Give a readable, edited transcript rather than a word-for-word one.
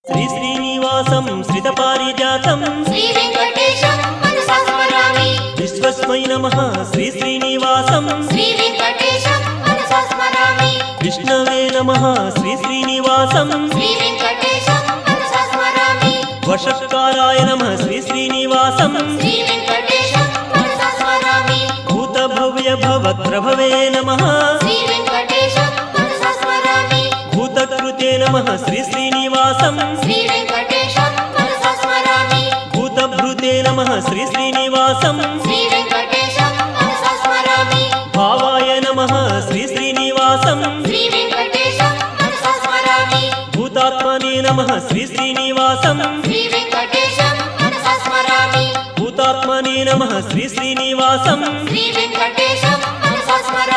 श्री श्रीनिवासं श्रितपारिजातं श्री वेंकटेशं मनसा स्मरामि। विश्वस्मै नमः श्री श्रीनिवासं श्री वेंकटेशं मनसा स्मरामि। विष्णवे नमः श्री श्रीनिवासं श्री वेंकटेशं मनसा स्मरामि। वषट्काराय नमः श्री श्रीनिवासं श्री वेंकटेशं मनसा स्मरामि। भूतभव्य भवत्प्रभवे नमः श्री वेंकटेशं मनसा स्मरामि। भूतकृते नमः श्री श्रीनिवासं श्री वेंकटेशं मनसा स्मरामि। भूतभृते नमः श्री श्रीनिवासं श्री वेंकटेशं मनसा स्मरामि। भावाय नमः श्री श्रीनिवासं श्री वेंकटेशं मनसा स्मरामि। भूतात्मने नमः श्री श्रीनिवासं श्री वेंकटेशं मनसा स्मरामि। भूतात्मने नमः श्री श्रीनिवासं श्री वेंकटेशं मनसा स्मरामि।